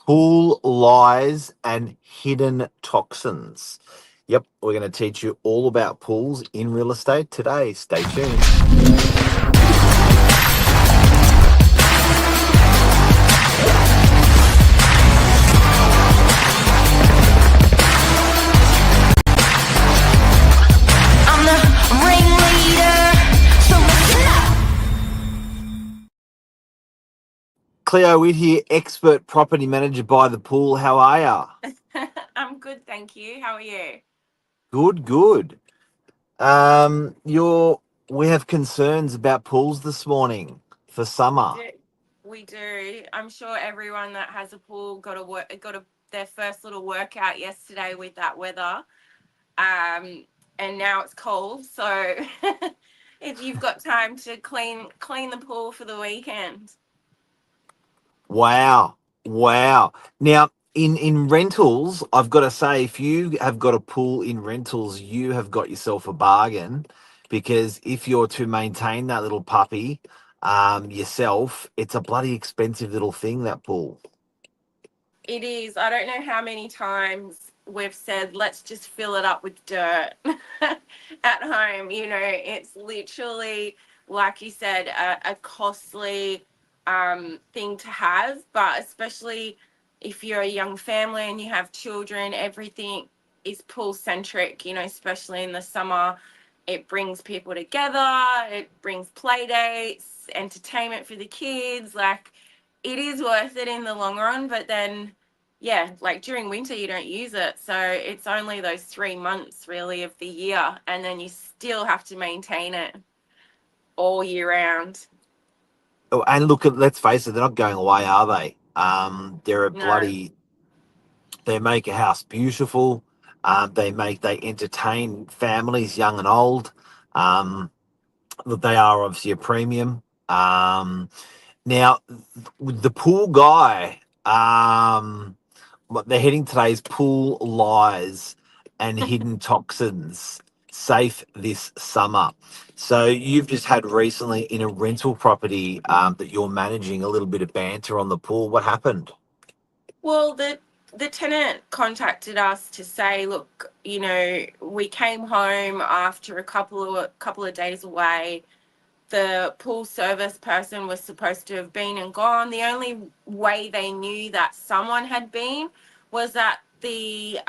Pool lies and hidden toxins. Yep, we're going to teach you all about pools in real estate today. Stay tuned. I'm the ringleader, so listen up. Cleo Witt here, expert property manager by the pool. How are ya? I'm good, thank you. How are you? Good, good. We have concerns about pools this morning for We summer. do. We do. I'm sure everyone that has a pool their first little workout yesterday with that weather. And now it's cold, so if you've got time to clean the pool for the weekend. Wow. Wow. Now, in rentals, I've got to say, if you have got a pool in rentals, you have got yourself a bargain, because if you're to maintain that little puppy yourself, it's a bloody expensive little thing, that pool. It is. I don't know how many times we've said, let's just fill it up with dirt at home. It's literally, like you said, a costly thing to have, but especially if you're a young family and you have children, everything is pool centric, especially in the summer. It brings people together, it brings play dates, entertainment for the kids. Like, it is worth it in the long run, but then yeah, like during winter you don't use it, so it's only those 3 months really of the year, and then you still have to maintain it all year round. Oh, and look, let's face it, they're not going away, are they? They're a No. bloody, they make a house beautiful. They entertain families, young and old. Um, they are obviously a premium. Now, the pool guy, what they're heading today is pool lies and hidden toxins safe this summer. So you've just had recently in a rental property that you're managing a little bit of banter on the pool. What happened? Well, the tenant contacted us to say, look, we came home after a couple of days away. The pool service person was supposed to have been and gone. The only way they knew that someone had been was that the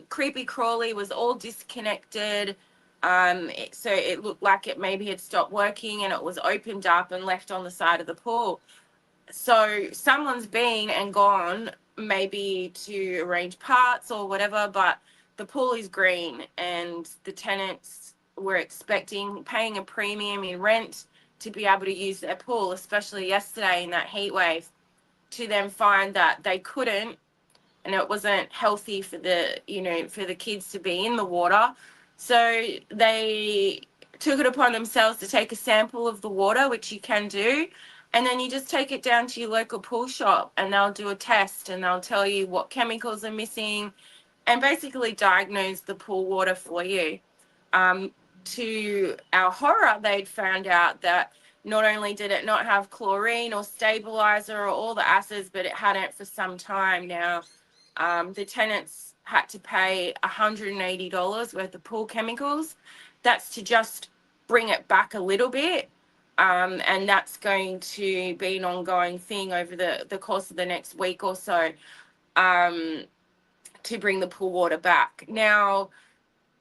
creepy crawly was all disconnected. So it looked like it maybe had stopped working and it was opened up and left on the side of the pool. So someone's been and gone, maybe to arrange parts or whatever, but the pool is green and the tenants were expecting paying a premium in rent to be able to use their pool, especially yesterday in that heat wave, to then find that they couldn't, and it wasn't healthy for the kids to be in the water. So they took it upon themselves to take a sample of the water, which you can do, and then you just take it down to your local pool shop and they'll do a test and they'll tell you what chemicals are missing and basically diagnose the pool water for you. To our horror, they'd found out that not only did it not have chlorine or stabilizer or all the acids, but it hadn't for some time now. The tenants had to pay $180 worth of pool chemicals. That's to just bring it back a little bit. And that's going to be an ongoing thing over the course of the next week or so, to bring the pool water back. Now,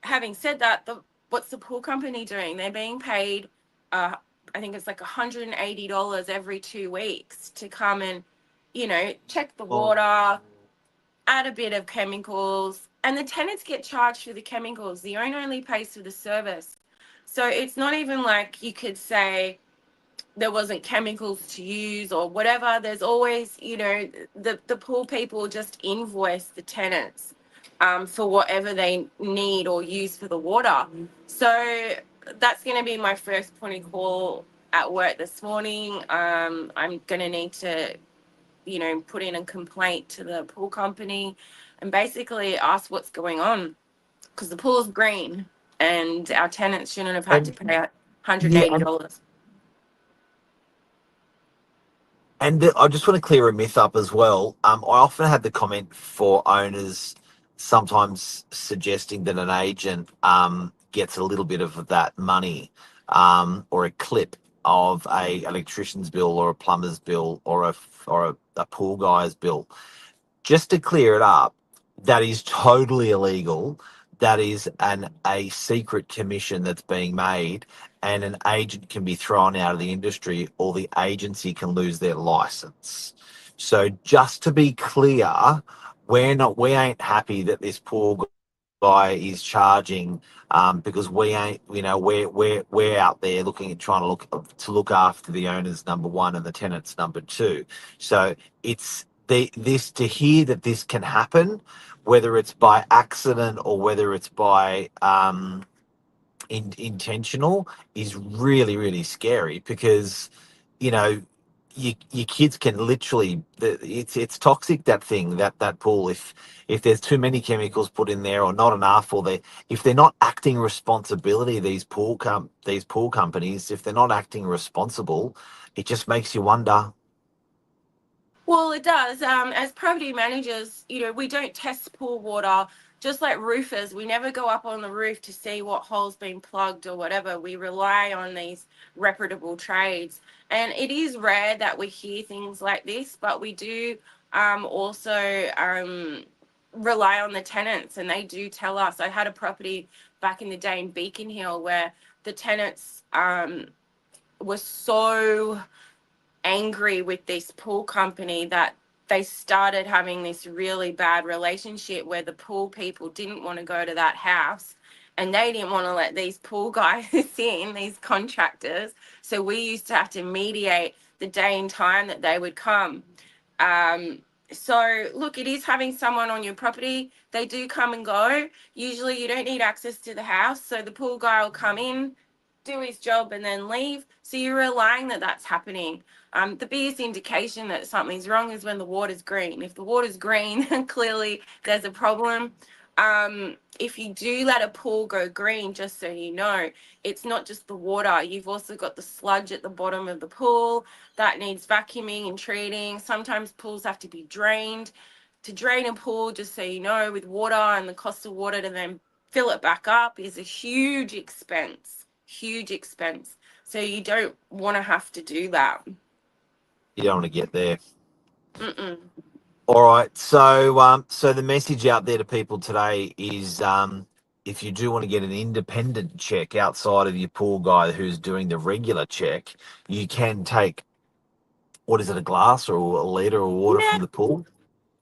having said that, what's the pool company doing? They're being paid, I think it's like $180 every 2 weeks to come and, check the water, add a bit of chemicals, and the tenants get charged for the chemicals. The owner only pays for the service. So it's not even like you could say there wasn't chemicals to use or whatever. There's always, the pool people just invoice the tenants for whatever they need or use for the water. So that's going to be my first point of call at work this morning. I'm going to need to, put in a complaint to the pool company and basically ask what's going on, because the pool's green and our tenants shouldn't have had to And pay yeah, $180. And I just want to clear a myth up as well. I often had the comment for owners sometimes suggesting that an agent gets a little bit of that money or a clip of a electrician's bill or a plumber's bill or a pool guy's bill. Just to clear it up, that is totally illegal. That is a secret commission that's being made, and an agent can be thrown out of the industry, or the agency can lose their license. So just to be clear, we ain't happy that this poor guy is charging, because we ain't, we're out there looking at trying to look after the owners number one and the tenants number two. So it's this, to hear that this can happen, whether it's by accident or whether it's by intentional, is really, really scary, because you know your kids can literally, it's toxic, that thing, that pool. If there's too many chemicals put in there or not enough, or they, if they're not acting responsibility, these pool companies, if they're not acting responsible, it just makes you wonder. Well, it does. As property managers, we don't test pool water. Just like roofers, we never go up on the roof to see what hole's been plugged or whatever. We rely on these reputable trades. And it is rare that we hear things like this, but we do also rely on the tenants, and they do tell us. I had a property back in the day in Beacon Hill where the tenants were so angry with this pool company that they started having this really bad relationship where the pool people didn't want to go to that house, and they didn't want to let these pool guys in, these contractors. So we used to have to mediate the day and time that they would come. Um, so look, it is having someone on your property. They do come and go. Usually you don't need access to the house. So the pool guy will come in, do his job, and then leave. So you're relying that that's happening. The biggest indication that something's wrong is when the water's green. If the water's green, clearly there's a problem. If you do let a pool go green, just so you know, it's not just the water. You've also got the sludge at the bottom of the pool that needs vacuuming and treating. Sometimes pools have to be drained. To drain a pool, just so you know, with water, and the cost of water to then fill it back up is a huge expense. Huge expense. So you don't want to have to do that. You don't want to get there. Mm-mm. All right. So the message out there to people today is, if you do want to get an independent check outside of your pool guy who's doing the regular check, you can take, what is it, a glass or a liter of water Yeah, from the pool,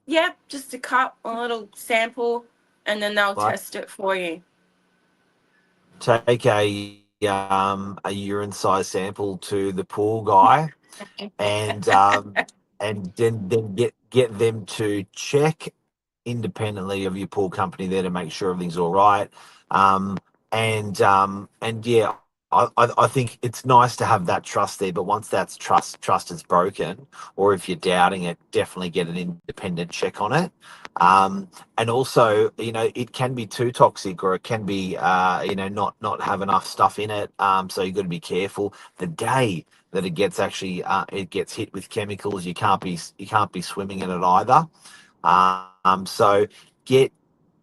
yeah, just a cup, a little sample, and then they'll right? test it for you. Take a urine size sample to the pool guy, and then get them to check independently of your pool company there to make sure everything's all right. And yeah, I think it's nice to have that trust there, but once that's trust is broken, or if you're doubting it, definitely get an independent check on it. And also, it can be too toxic, or it can be, not have enough stuff in it. So you've got to be careful. The day that it gets hit with chemicals, you can't be swimming in it either. So get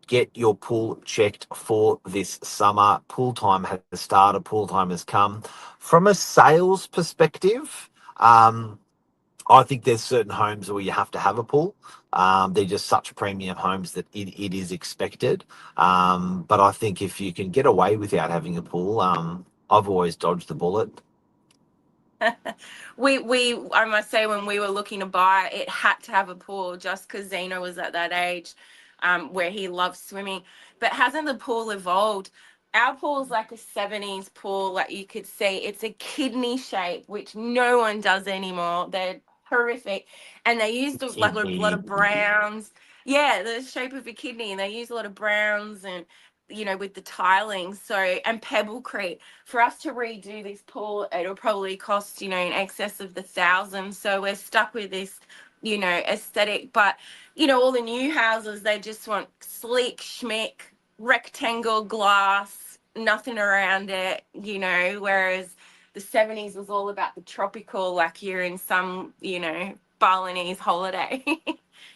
get your pool checked for this summer. Pool time has started. Pool time has come. From a sales perspective, I think there's certain homes where you have to have a pool. They're just such premium homes that it is expected. But I think if you can get away without having a pool, I've always dodged the bullet. We I must say, when we were looking to buy, it had to have a pool just because Zeno was at that age where he loves swimming. But hasn't the pool evolved? Our pool is like a 70s pool, like you could see. It's a kidney shape, which no one does anymore. They're horrific. And they used like a lot Kidney. of browns. Yeah, the shape of a kidney. And they use a lot of browns and, with the tiling. So, and pebblecrete. For us to redo this pool, it'll probably cost, in excess of the thousands. So we're stuck with this, aesthetic. But, all the new houses, they just want sleek schmick, rectangle glass, nothing around it, whereas the 70s was all about the tropical, like you're in some, Balinese holiday.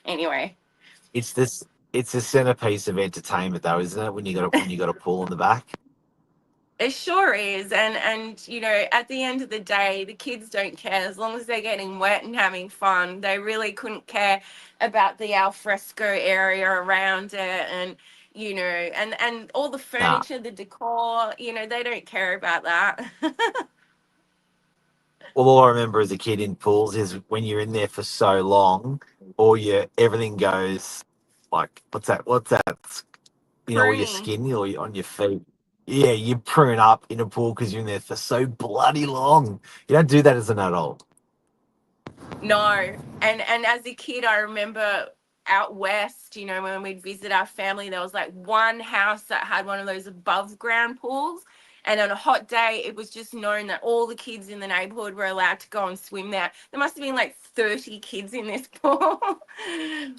Anyway. It's this. It's a centerpiece of entertainment, though, isn't it? When you got a pool in the back. It sure is. And at the end of the day, the kids don't care as long as they're getting wet and having fun. They really couldn't care about the alfresco area around it and and all the Nah. furniture, the decor, they don't care about that. Well, all I remember as a kid in pools is when you're in there for so long, everything goes like, what's that? What's that? All your Pruny. skin or on your feet. Yeah, you prune up in a pool because you're in there for so bloody long. You don't do that as an adult. No. And as a kid, I remember out west, when we'd visit our family, there was like one house that had one of those above ground pools. And on a hot day, it was just known that all the kids in the neighborhood were allowed to go and swim there. There must have been like 30 kids in this pool.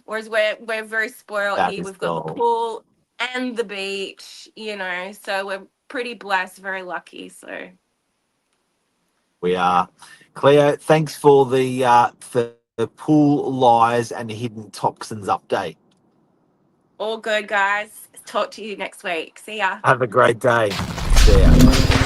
Whereas we're very spoiled That here. is We've got the gold. pool and the beach, so we're pretty blessed, very lucky. So We are. Cleo, thanks for the pool lies and hidden toxins update. all good, guys. Talk to you next week. See ya. Have a great day. See ya.